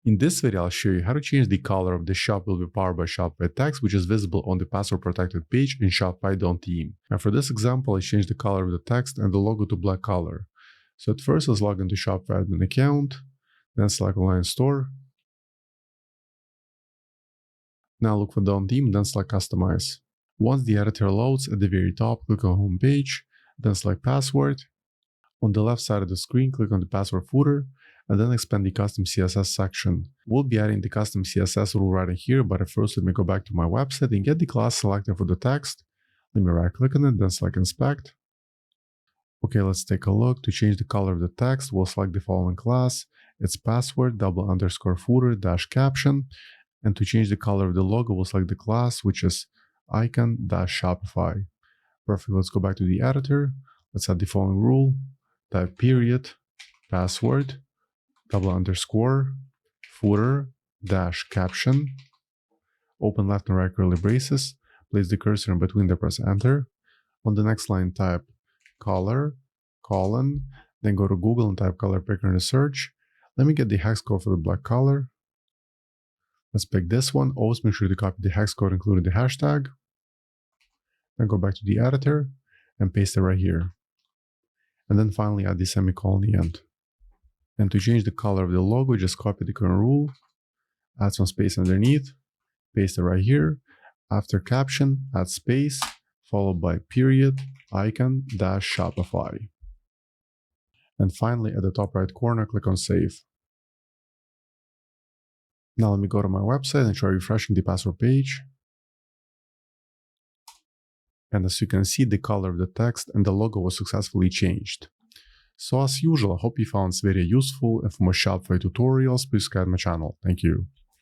In this video, I'll show you how to change the color of the shop will be powered by Shopify text, which is visible on the password protected page in Shopify Dawn Theme. And for this example, I changed the color of the text and the logo to black color. So at first, let's log into Shopify admin account, then select online store. Now look for Dawn Theme, then select customize. Once the editor loads, at the very top, click on home page, then select password. On the left side of the screen, click on the password footer, and then expand the custom CSS section. We'll be adding the custom CSS rule right in here, but at first let me go back to my website and get the class selected for the text. Let me right click on it, then select inspect. Okay, let's take a look. To change the color of the text, we'll select the following class. It's password _footer -caption. And to change the color of the logo, we'll select the class, which is icon-shopify. Perfect, let's go back to the editor. Let's add the following rule. Type period, password, _footer -caption. Open left and right curly braces. Place the cursor in between them, press enter. On the next line, type color, colon, then go to Google and type color picker in the search. Let me get the hex code for the black color. Let's pick this one. Always make sure to copy the hex code, including the hashtag. Then go back to the editor and paste it right here. And then finally add the semicolon at the end. And to change the color of the logo, just copy the current rule, add some space underneath, paste it right here. After caption, add space, followed by period, icon-shopify. And finally, at the top right corner, click on save. Now let me go to my website and try refreshing the password page. And as you can see, the color of the text and the logo was successfully changed. So as usual, I hope you found this video useful, and for more Shopify tutorials, please subscribe to my channel. Thank you.